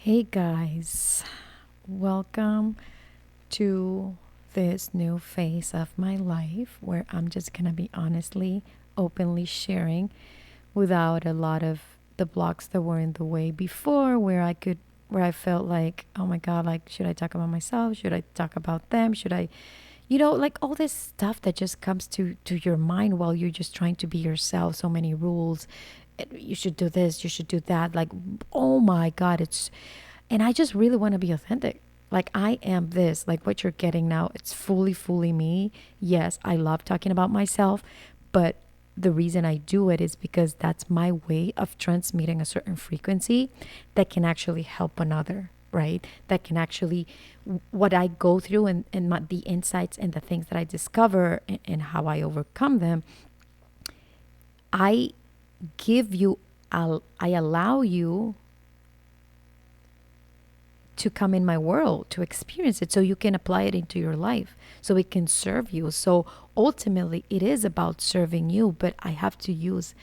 Hey guys, welcome to this new phase of my life where I'm just gonna be honestly, openly sharing without a lot of the blocks that were in the way before, where I felt like, oh my God, like, should I talk about myself? Should I talk about them? Should I, like all this stuff that just comes to your mind while you're just trying to be yourself. So many rules. You should do this, you should do that. Like, oh my God, and I just really want to be authentic. Like, I am this, like what you're getting now. It's fully me. Yes, I love talking about myself, but the reason I do it is because that's my way of transmitting a certain frequency that can actually help another, right? That can actually, what I go through and the insights and the things that I discover and how I overcome them, I give you, I allow you to come in my world, to experience it, so you can apply it into your life, so it can serve you. So ultimately, it is about serving you, but I have to use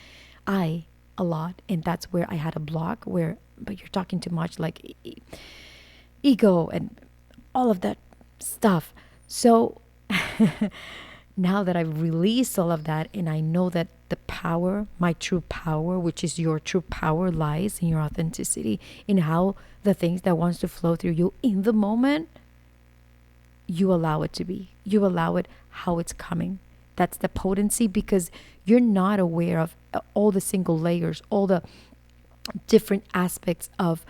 I a lot. And that's where I had a block where, but you're talking too much, like ego and all of that stuff. So now that I've released all of that and I know that the power, my true power, which is your true power, lies in your authenticity, in how the things that wants to flow through you in the moment, you allow it to be. You allow it how it's coming. That's the potency, because you're not aware of all the single layers, all the different aspects of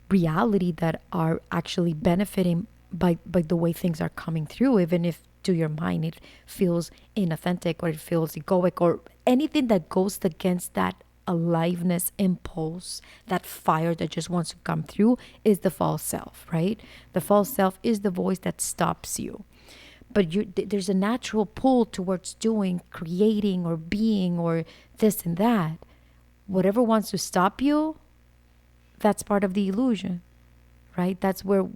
reality that are actually benefiting by the way things are coming through, even if to your mind it feels inauthentic or it feels egoic or anything that goes against that aliveness impulse, that fire that just wants to come through, is the false self, right? The false self is the voice that stops you. But there's a natural pull towards doing, creating, or being, or this and that. Whatever wants to stop you, that's part of the illusion, right? That's where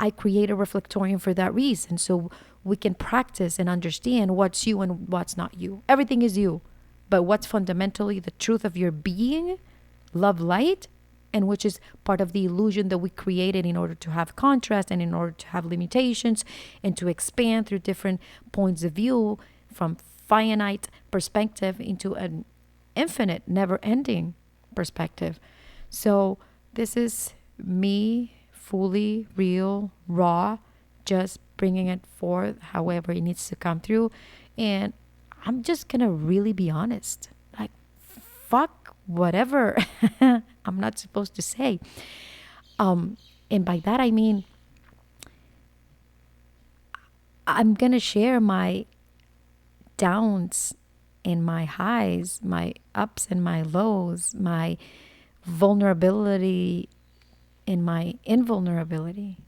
I create a reflectorium for that reason. So we can practice and understand what's you and what's not you. Everything is you. But what's fundamentally the truth of your being, love, light, and which is part of the illusion that we created in order to have contrast and in order to have limitations and to expand through different points of view from finite perspective into an infinite, never ending perspective. So this is me, fully real, raw, just bringing it forth however it needs to come through. And I'm just gonna really be honest. Like, fuck whatever I'm not supposed to say. And by that I mean I'm gonna share my downs and my highs, my ups and my lows, my vulnerability and my invulnerability.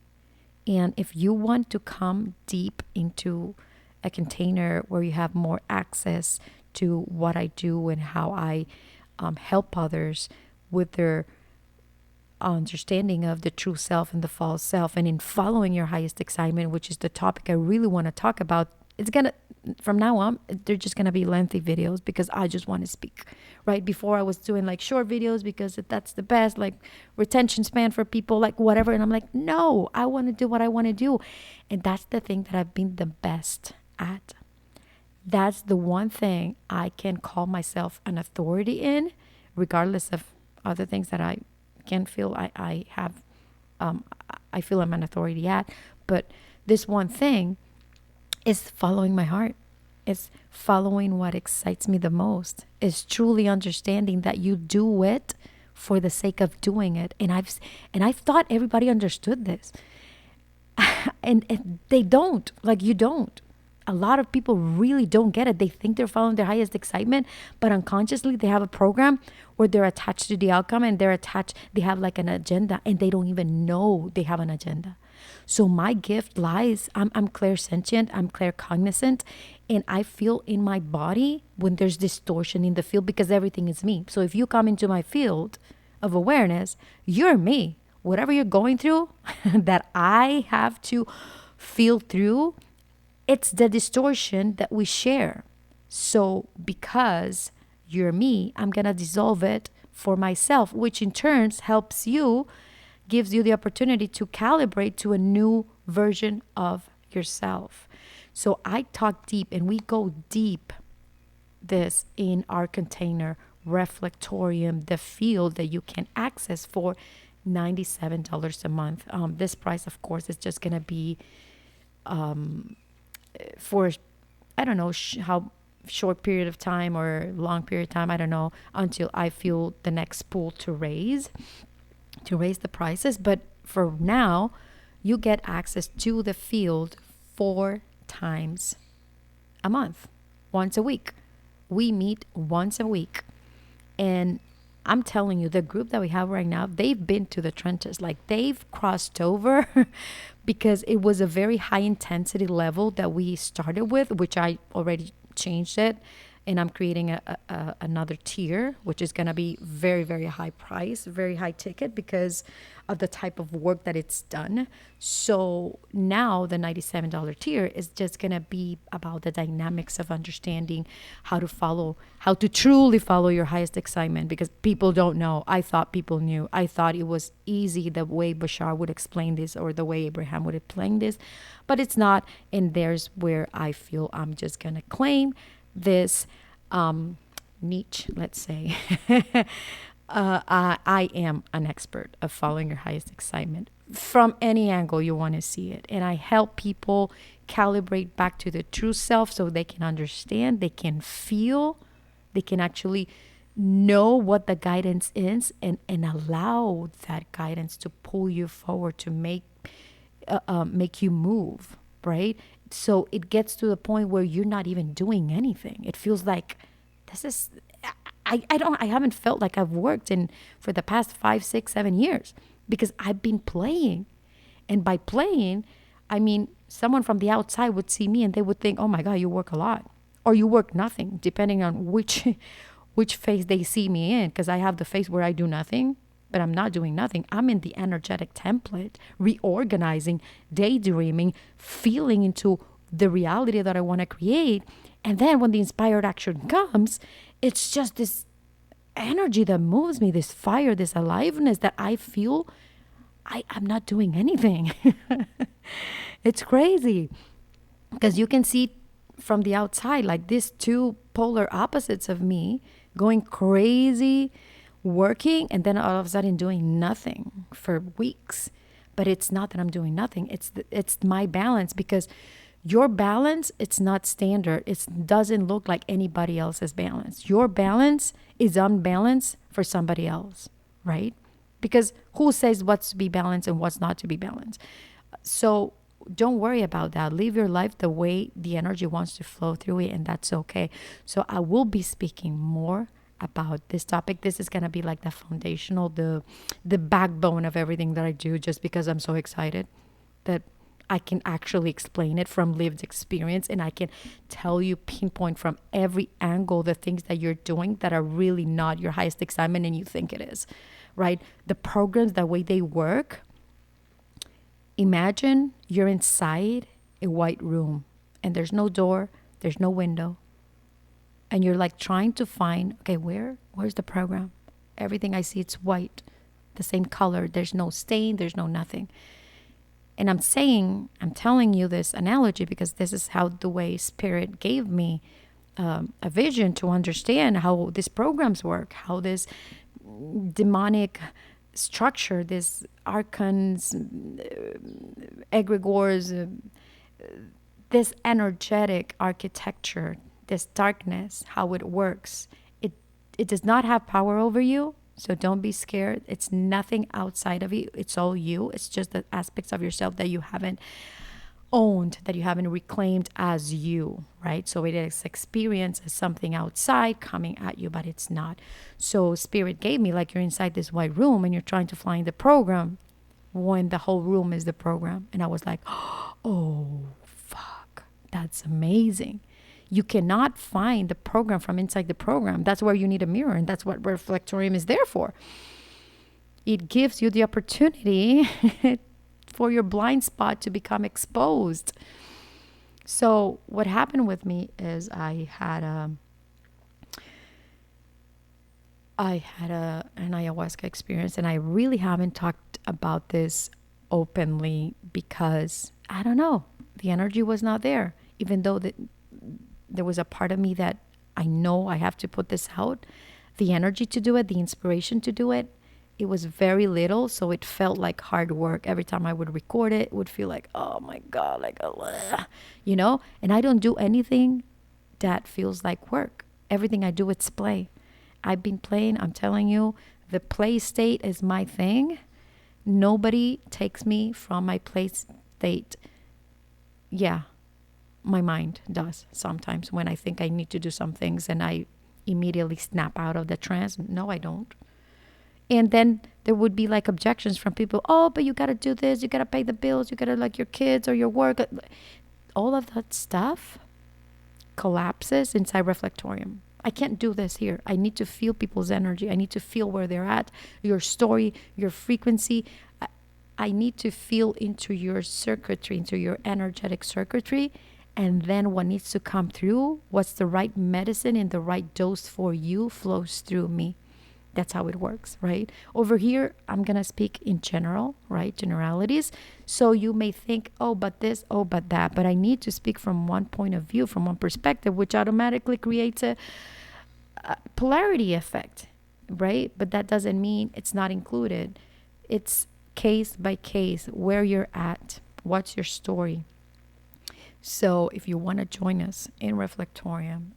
And if you want to come deep into a container where you have more access to what I do and how I help others with their understanding of the true self and the false self, and in following your highest excitement, which is the topic I really want to talk about, it's gonna, from now on, they're just gonna be lengthy videos because I just want to speak. Right before I was doing like short videos because that's the best, like retention span for people, like whatever. And I'm like, no, I want to do what I want to do, and that's the thing that I've been the best at. That's the one thing I can call myself an authority in, regardless of other things that I can feel I have, I feel I'm an authority at. But this one thing is following my heart. It's following what excites me the most. It's truly understanding that you do it for the sake of doing it. And I thought everybody understood this. and they don't. Like, you don't. A lot of people really don't get it. They think they're following their highest excitement, but unconsciously they have a program where they're attached to the outcome, and they have like an agenda, and they don't even know they have an agenda. So my gift lies, I'm clairsentient, I'm claircognizant, and I feel in my body when there's distortion in the field, because everything is me. So if you come into my field of awareness, you're me. Whatever you're going through that I have to feel through, it's the distortion that we share. So because you're me, I'm going to dissolve it for myself, which in turn helps you gives you the opportunity to calibrate to a new version of yourself. So I talk deep and we go deep this in our container reflectorium, the field that you can access for $97 a month. This price, of course, is just going to be for, I don't know how short period of time or long period of time, I don't know, until I feel the next pull to raise the prices. But for now, you get access to the field 4 times a month, once a week. We meet once a week. And I'm telling you, the group that we have right now, they've been to the trenches. Like they've crossed over because it was a very high intensity level that we started with, which I already changed it. And I'm creating another tier, which is going to be very, very high price, very high ticket because of the type of work that it's done. So now the $97 tier is just going to be about the dynamics of understanding how to truly follow your highest excitement, because people don't know. I thought people knew. I thought it was easy the way Bashar would explain this or the way Abraham would explain this, but it's not. And there's where I feel I'm just going to claim this niche, let's say. I am an expert of following your highest excitement from any angle you want to see it. And I help people calibrate back to the true self so they can understand, they can feel, they can actually know what the guidance is, and allow that guidance to pull you forward, to make you move, right? So it gets to the point where you're not even doing anything. It feels like this is, I haven't felt like I've worked in for the past 5, 6, 7 years because I've been playing. And by playing, I mean, someone from the outside would see me and they would think, oh my God, you work a lot, or you work nothing, depending on which phase they see me in. Because I have the phase where I do nothing, but I'm not doing nothing. I'm in the energetic template, reorganizing, daydreaming, feeling into the reality that I want to create. And then when the inspired action comes, it's just this energy that moves me, this fire, this aliveness that I feel I'm not doing anything. It's crazy because you can see from the outside like these two polar opposites of me going crazy, working, and then all of a sudden doing nothing for weeks. But it's not that I'm doing nothing. It's my balance, because your balance, it's not standard. It doesn't look like anybody else's balance. Your balance is unbalanced for somebody else, right? Because who says what's to be balanced and what's not to be balanced? So don't worry about that. Live your life the way the energy wants to flow through it, and that's okay. So I will be speaking more about this topic. This is going to be like the foundational, the backbone of everything that I do, just because I'm so excited that I can actually explain it from lived experience, and I can tell you, pinpoint from every angle, the things that you're doing that are really not your highest excitement and you think it is, right? The programs, the way they work. Imagine you're inside a white room and there's no door, there's no window, and you're like trying to find, okay, where's the program? Everything I see, it's white, the same color. There's no stain, there's no nothing. And I'm telling you this analogy because this is how the way Spirit gave me a vision to understand how these programs work, how this demonic structure, this archons, egregores, this energetic architecture, this darkness, how it works. It does not have power over you. So don't be scared. It's nothing outside of you. It's all you. It's just the aspects of yourself that you haven't owned, that you haven't reclaimed as you, right? So it is experienced as something outside coming at you, but it's not. So Spirit gave me like you're inside this white room and you're trying to find the program when the whole room is the program. And I was like, oh, fuck, that's amazing. You cannot find the program from inside the program. That's where you need a mirror, and that's what Reflectorium is there for. It gives you the opportunity for your blind spot to become exposed. So what happened with me is I had I had an ayahuasca experience, and I really haven't talked about this openly because I don't know, the energy was not there. Even though there was a part of me that I know I have to put this out, the energy to do it, the inspiration to do it, it was very little, so it felt like hard work. Every time I would record it, it would feel like, oh my god, like you know. And I don't do anything that feels like work. Everything I do, it's play. I've been playing, I'm telling you, the play state is my thing. Nobody takes me from my play state. Yeah, my mind does sometimes when I think I need to do some things and I immediately snap out of the trance. No, I don't. And then there would be like objections from people. Oh, but you got to do this. You got to pay the bills. You got to like your kids or your work. All of that stuff collapses inside reflectorium. I can't do this here. I need to feel people's energy. I need to feel where they're at, your story, your frequency. I need to feel into your circuitry, into your energetic circuitry. And then what needs to come through, what's the right medicine and the right dose for you flows through me. That's how it works, right? Over here, I'm going to speak in general, right? Generalities. So you may think, oh, but this, oh, but that. But I need to speak from one point of view, from one perspective, which automatically creates a polarity effect, right? But that doesn't mean it's not included. It's case by case, where you're at, what's your story. So if you want to join us in Reflectorium,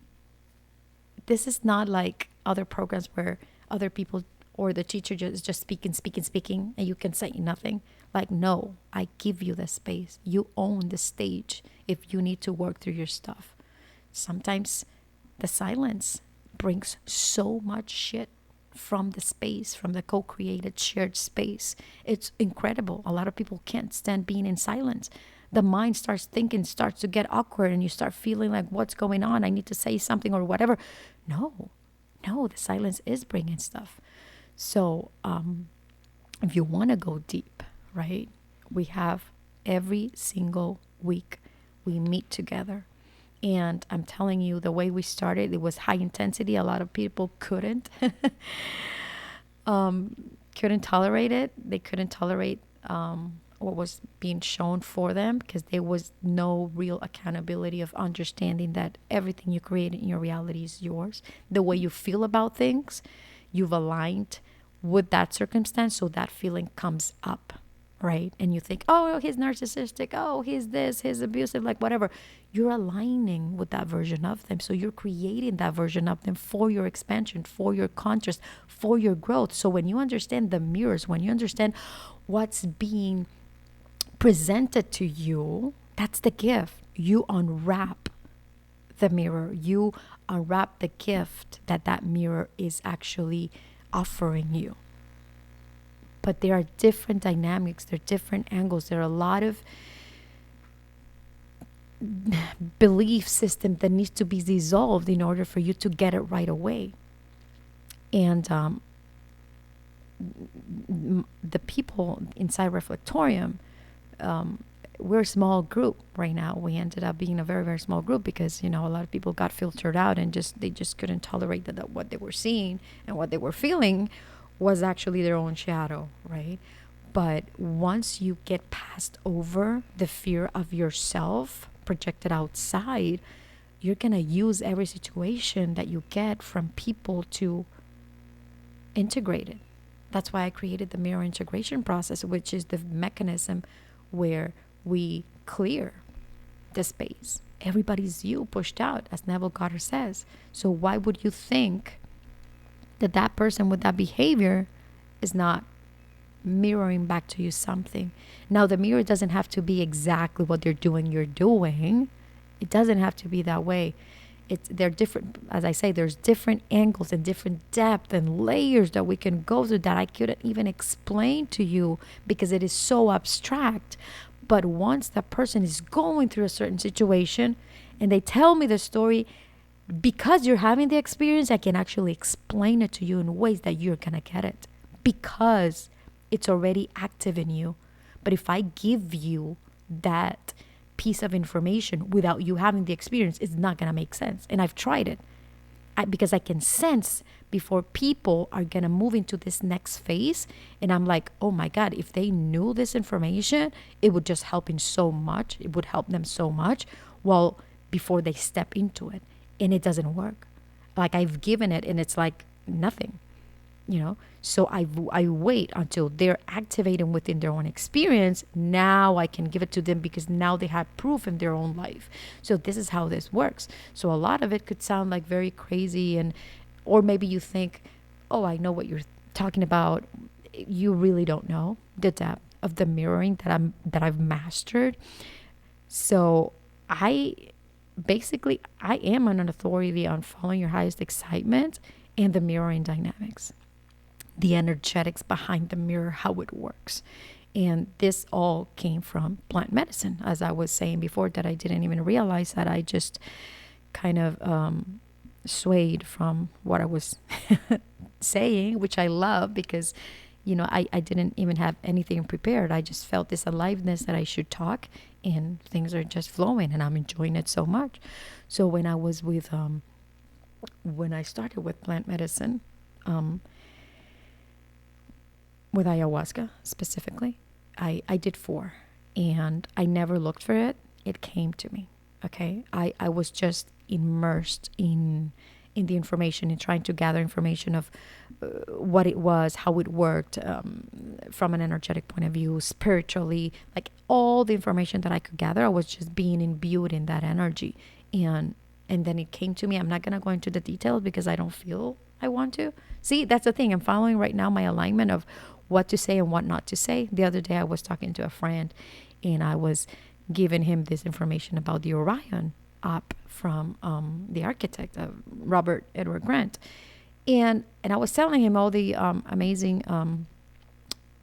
this is not like other programs where other people or the teacher just speaking, and you can say nothing. Like, no, I give you the space. You own the stage if you need to work through your stuff. Sometimes the silence brings so much shit from the space, from the co-created shared space. It's incredible. A lot of people can't stand being in silence. The mind starts thinking, starts to get awkward, and you start feeling like, what's going on? I need to say something or whatever. No, the silence is bringing stuff. So if you want to go deep, right, we have every single week we meet together. And I'm telling you, the way we started, it was high intensity. A lot of people couldn't tolerate it. They couldn't tolerate what was being shown for them, because there was no real accountability of understanding that everything you create in your reality is yours. The way you feel about things, you've aligned with that circumstance, so that feeling comes up, right? And you think, oh, he's narcissistic, oh, he's this, he's abusive, like whatever. You're aligning with that version of them. So you're creating that version of them for your expansion, for your contrast, for your growth. So when you understand the mirrors, when you understand what's being presented to you, that's the gift. You unwrap the mirror. You unwrap the gift that mirror is actually offering you. But there are different dynamics, there are different angles, there are a lot of belief system that needs to be dissolved in order for you to get it right away. And the people inside Reflectorium, we're a small group right now. We ended up being a very, very small group because, a lot of people got filtered out and they just couldn't tolerate that what they were seeing and what they were feeling was actually their own shadow, right? But once you get past over the fear of yourself projected outside, you're going to use every situation that you get from people to integrate it. That's why I created the mirror integration process, which is the mechanism where we clear the space. Everybody's you pushed out, as Neville Goddard says. So why would you think that person with that behavior is not mirroring back to you something? Now, the mirror doesn't have to be exactly what you're doing. It doesn't have to be that way. They're different. As I say, there's different angles and different depth and layers that we can go through that I couldn't even explain to you because it is so abstract. But once that person is going through a certain situation and they tell me the story, because you're having the experience, I can actually explain it to you in ways that you're going to get it because it's already active in you. But if I give you that piece of information without you having the experience, it's not going to make sense. And I've tried it. because I can sense before people are gonna move into this next phase. And I'm like, oh my God, if they knew this information, it would just help in so much. It would help them so much. Well, before they step into it, and it doesn't work. Like I've given it, and it's like nothing, so I wait until they're activating within their own experience. Now I can give it to them because now they have proof in their own life. So this is how this works. So a lot of it could sound like very crazy, and or maybe you think, oh, I know what you're talking about. You really don't know the depth of the mirroring that I've mastered. So I I am an authority on following your highest excitement and the mirroring dynamics, the energetics behind the mirror, how it works. And this all came from plant medicine, as I was saying before, that I didn't even realize that I just kind of swayed from what I was saying, which I love because, I didn't even have anything prepared. I just felt this aliveness that I should talk, and things are just flowing, and I'm enjoying it so much. So when I was with, when I started with plant medicine, with ayahuasca specifically, I did 4, and I never looked for it. It came to me. Okay. I was just immersed in the information and trying to gather information of what it was, how it worked, from an energetic point of view, spiritually, like all the information that I could gather. I was just being imbued in that energy. And then it came to me. I'm not going to go into the details because I don't feel I want to. See, that's the thing. I'm following right now my alignment of what to say and what not to say. The other day I was talking to a friend, and I was giving him this information about the Orion app from the architect, Robert Edward Grant. And I was telling him all the amazing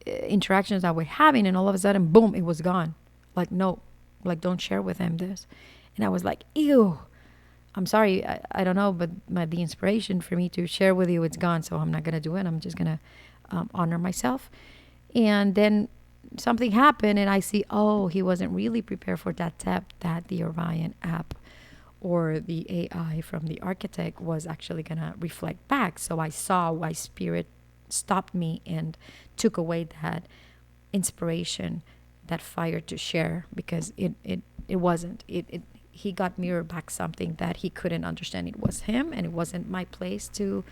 interactions that we're having, and all of a sudden, boom, it was gone. Like, no, like, don't share with him this. And I was like, ew. I'm sorry, I don't know, but the inspiration for me to share with you, it's gone. So I'm not going to do it. I'm just going to honor myself. And then something happened, and I see, oh, he wasn't really prepared for that step, that the Orion app or the AI from the architect was actually going to reflect back. So I saw why spirit stopped me and took away that inspiration, that fire to share, because it wasn't. He got mirrored back something that he couldn't understand. It was him, and it wasn't my place to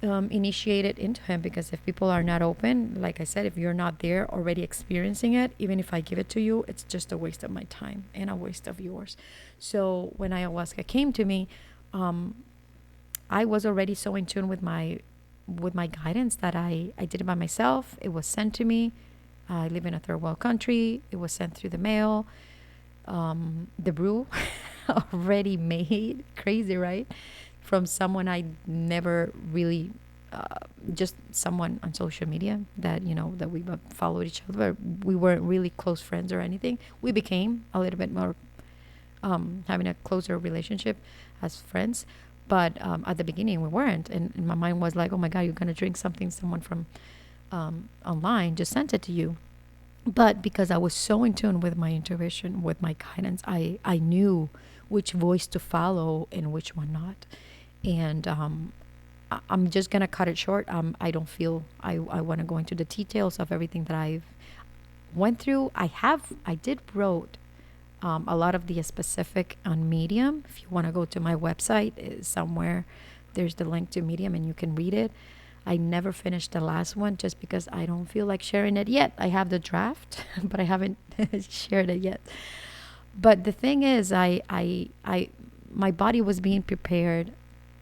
initiate it into him, because if people are not open, like I said, if you're not there already experiencing it, even if I give it to you, it's just a waste of my time and a waste of yours. So when ayahuasca came to me, I was already so in tune with my guidance that I did it by myself. It was sent to me. I live in a third world country. It was sent through the mail. The brew already made, crazy, right? From someone I never really, just someone on social media that, that we followed each other, but we weren't really close friends or anything. We became a little bit more, having a closer relationship as friends. But at the beginning, we weren't. And my mind was like, oh my God, you're going to drink something someone from online just sent it to you. But because I was so in tune with my intuition, with my guidance, I knew which voice to follow and which one not. And I'm just going to cut it short. I don't feel I want to go into the details of everything that I've went through. I did wrote a lot of the specific on Medium. If you want to go to my website, somewhere there's the link to Medium and you can read it. I never finished the last one just because I don't feel like sharing it yet. I have the draft, but I haven't shared it yet. But the thing is, my body was being prepared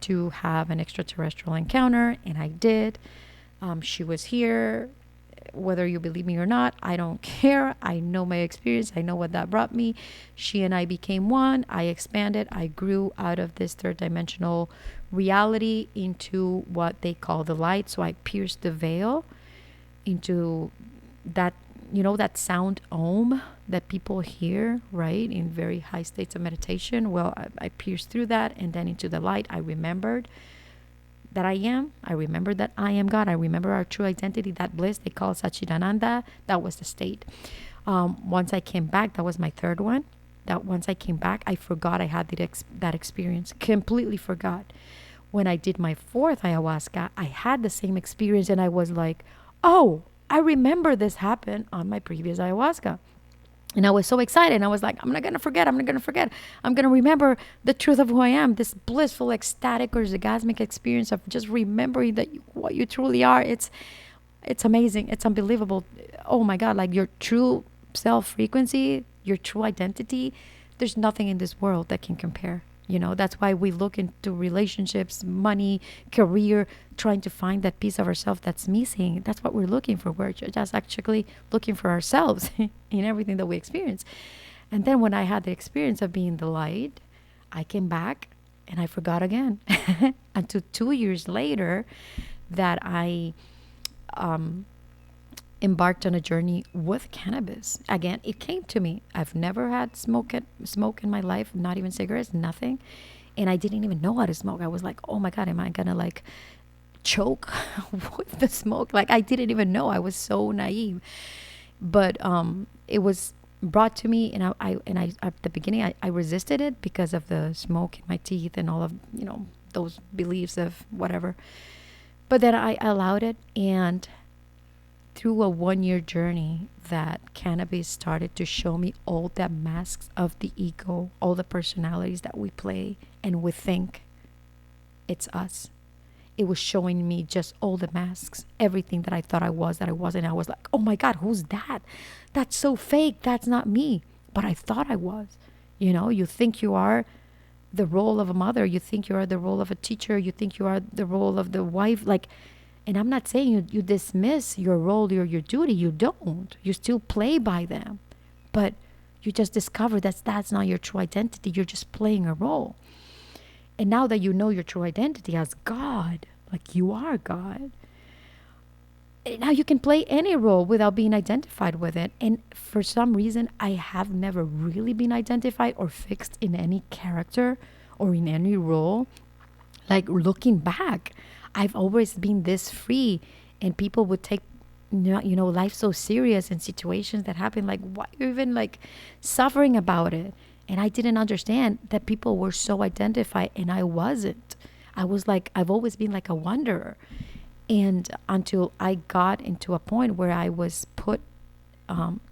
to have an extraterrestrial encounter, and I did. She was here. Whether you believe me or not, I don't care. I know my experience. I know what that brought me. She and I became one. I expanded. I grew out of this third dimensional reality into what they call the light. So I pierced the veil into that, that sound om that people hear, right, in very high states of meditation. Well, I pierced through that, and then into the light. I remembered that I am. I remember that I am God. I remember our true identity, that bliss they call Satchidananda. That was the state. Once I came back, that was my third one. That once I came back, I forgot I had that experience. Completely forgot. when I did my fourth ayahuasca, I had the same experience and I was like, oh, I remember this happened on my previous ayahuasca. And I was so excited. And I was like, I'm not going to forget. I'm not going to forget. I'm going to remember the truth of who I am, this blissful, ecstatic, or orgasmic experience of just remembering that what you truly are. It's amazing. It's unbelievable. Oh my God, like your true self frequency, your true identity, there's nothing in this world that can compare. That's why we look into relationships, money, career, trying to find that piece of ourselves that's missing. That's what we're looking for. We're just actually looking for ourselves in everything that we experience. And then when I had the experience of being the light, I came back and I forgot again. Until 2 years later, that I embarked on a journey with cannabis. Again, it came to me. I've never had smoke in my life, not even cigarettes, nothing. And I didn't even know how to smoke. I was like, oh my God, am I gonna like choke with the smoke? Like I didn't even know. I was so naive. But it was brought to me, and I at the beginning I resisted it because of the smoke in my teeth and all of those beliefs of whatever. But then I allowed it, and through a 1 year journey, that cannabis started to show me all the masks of the ego, all the personalities that we play and we think it's us. It was showing me just all the masks, everything that I thought I was, that I wasn't. I was like, oh my God, who's that? That's so fake. That's not me. But I thought I was. You think you are the role of a mother. You think you are the role of a teacher. You think you are the role of the wife. Like, and I'm not saying you dismiss your role or your duty. You don't. You still play by them. But you just discover that that's not your true identity. You're just playing a role. And now that you know your true identity as God, like you are God, now you can play any role without being identified with it. And for some reason, I have never really been identified or fixed in any character or in any role. Like looking back, I've always been this free, and people would take life so serious, and situations that happen like, why are you even like suffering about it? And I didn't understand that people were so identified and I wasn't. I was like, I've always been like a wanderer. And until I got into a point where I was put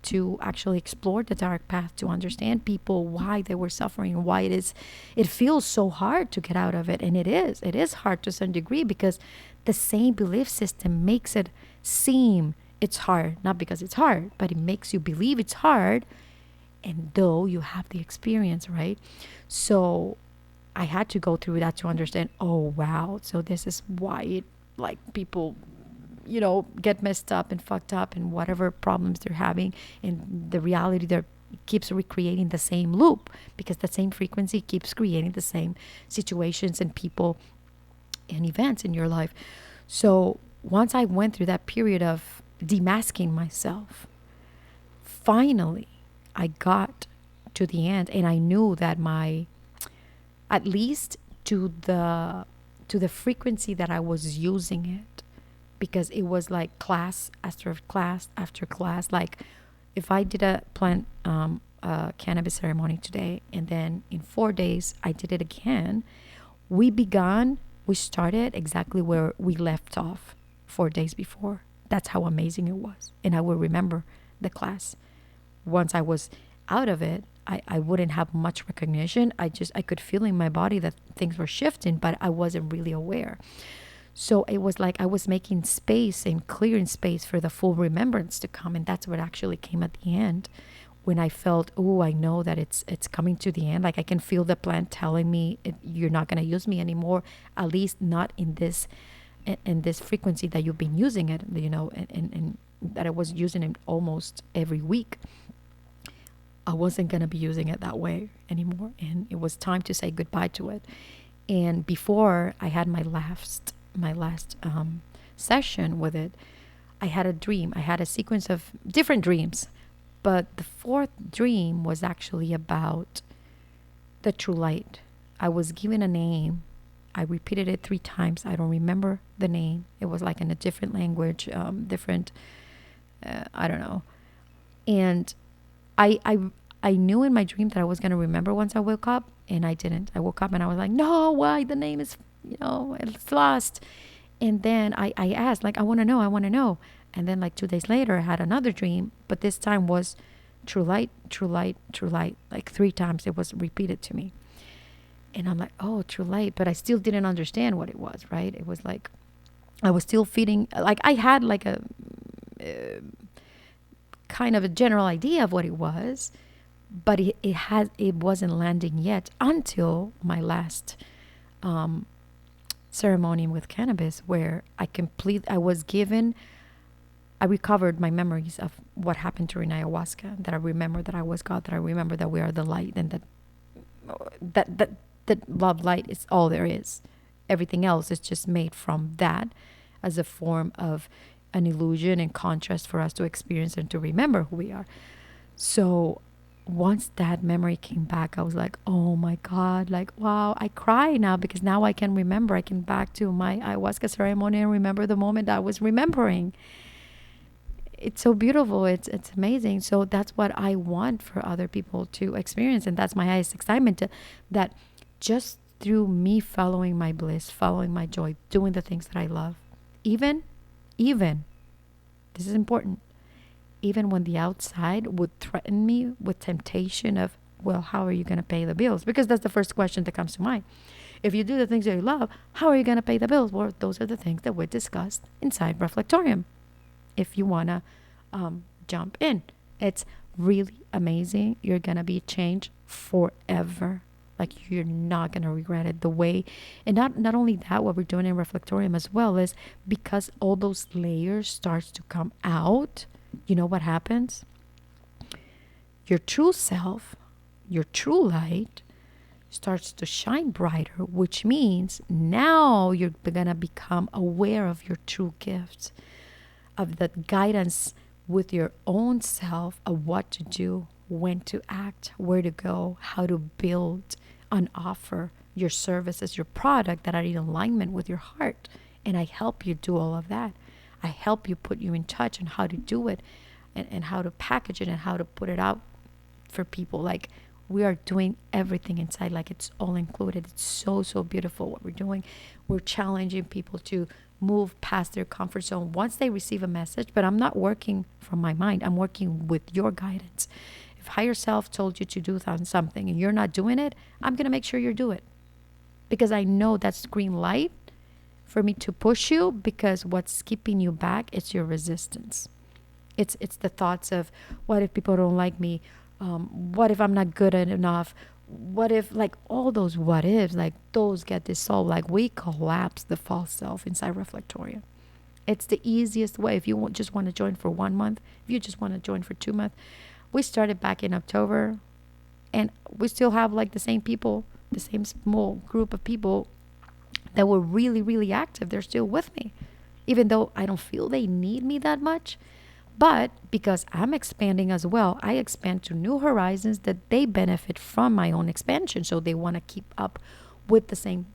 to actually explore the dark path, to understand people, why they were suffering, why it feels so hard to get out of it. And it is hard to some degree, because the same belief system makes it seem it's hard, not because it's hard, but it makes you believe it's hard. And though you have the experience, right? So I had to go through that to understand, oh, wow. So this is why like people, get messed up and fucked up and whatever problems they're having. And the reality there keeps recreating the same loop, because the same frequency keeps creating the same situations and people and events in your life. So once I went through that period of demasking myself, finally, I got to the end, and I knew that at least to the frequency that I was using it, because it was like class after class after class. Like if I did a plant cannabis ceremony today, and then in 4 days I did it again, we started exactly where we left off 4 days before. That's how amazing it was. And I will remember the class. Once I was out of it, I wouldn't have much recognition. I could feel in my body that things were shifting, but I wasn't really aware. So it was like I was making space and clearing space for the full remembrance to come. And that's what actually came at the end, when I felt, oh, I know that it's coming to the end. Like I can feel the plant telling me, you're not going to use me anymore, at least not in this frequency that you've been using it, and that I was using it almost every week. I wasn't going to be using it that way anymore. And it was time to say goodbye to it. And before I had my last session with it, I had a dream. I had a sequence of different dreams. But the fourth dream was actually about the true light. I was given a name. I repeated it 3 times. I don't remember the name. It was like in a different language, I don't know. And I knew in my dream that I was going to remember once I woke up, and I didn't. I woke up and I was like, no, why? The name is it's lost. And then I asked, like, I want to know, I want to know. And then, like, 2 days later, I had another dream, but this time was true light, true light, true light. Like, 3 times it was repeated to me. And I'm like, oh, true light. But I still didn't understand what it was, right? It was like, I was still feeding, like, I had like a kind of a general idea of what it was, but it wasn't landing yet until my last ceremony with cannabis, where I recovered my memories of what happened during ayahuasca. That I remember that I was God. That I remember that we are the light, and that love light is all there is. Everything else is just made from that as a form of an illusion and contrast for us to experience and to remember who we are. So once that memory came back, I was like, oh my God, like, wow, I cry now because now I can remember. I can back to my ayahuasca ceremony and remember the moment I was remembering. It's so beautiful. It's amazing. So that's what I want for other people to experience. And that's my highest excitement that just through me following my bliss, following my joy, doing the things that I love, even, even, this is important, even when the outside would threaten me with temptation of, well, how are you going to pay the bills? Because that's the first question that comes to mind. If you do the things that you love, how are you going to pay the bills? Well, those are the things that we discussed inside Reflectorium. If you want to jump in, it's really amazing. You're going to be changed forever. Like, you're not going to regret it. The way, and not only that, what we're doing in Reflectorium as well is because all those layers starts to come out, you know what happens? Your true self, your true light starts to shine brighter, which means now you're going to become aware of your true gifts, of the guidance with your own self of what to do, when to act, where to go, how to build and offer your services, your product that are in alignment with your heart. And I help you do all of that. I help you, put you in touch on how to do it, and how to package it and how to put it out for people. Like, we are doing everything inside, like it's all included. It's so, so beautiful what we're doing. We're challenging people to move past their comfort zone once they receive a message. But I'm not working from my mind. I'm working with your guidance. If higher self told you to do something and you're not doing it, I'm going to make sure you do it. Because I know that's green light for me to push you, because what's keeping you back is your resistance. It's the thoughts of, what if people don't like me? What if I'm not good enough? What if, like, all those what ifs, like, those get dissolved. Like, we collapse the false self inside Reflectorium. It's the easiest way. If you just want to join for 1 month, if you just want to join for 2 months, we started back in October, and we still have like the same people, the same small group of people that were really, really active. They're still with me, even though I don't feel they need me that much. But because I'm expanding as well, I expand to new horizons that they benefit from my own expansion. So they want to keep up with the same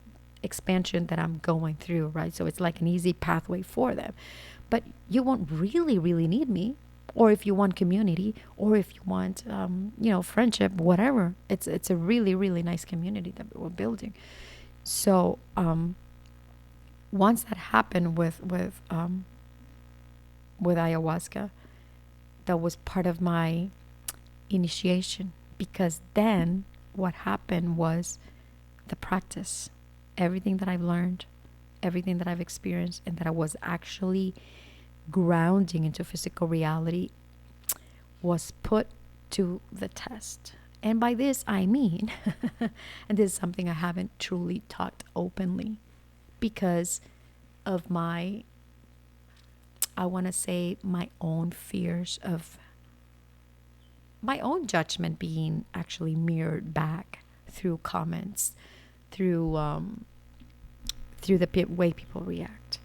expansion that I'm going through, right? So it's like an easy pathway for them. But you won't really, really need me. Or if you want community, or if you want, friendship, whatever. It's a really, really nice community that we're building. So once that happened with ayahuasca, that was part of my initiation, because then what happened was the practice, everything that I've learned, everything that I've experienced, and that I was actually grounding into physical reality, was put to the test. And by this I mean, and this is something I haven't truly talked openly because of my own fears of my own judgment being actually mirrored back through comments, through the way people react.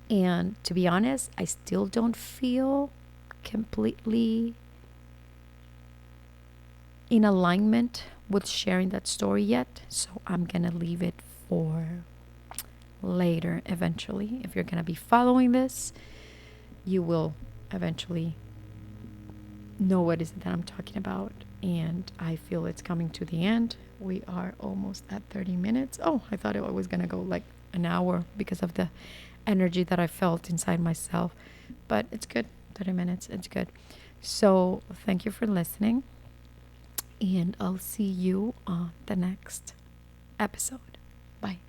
And to be honest, I still don't feel completely in alignment with sharing that story yet. So I'm going to leave it for later eventually. If you're going to be following this, you will eventually know what is it that I'm talking about. And I feel it's coming to the end. We are almost at 30 minutes. Oh, I thought it was going to go like an hour because of the energy that I felt inside myself. But it's good. 30 minutes. It's good. So thank you for listening. And I'll see you on the next episode. Bye.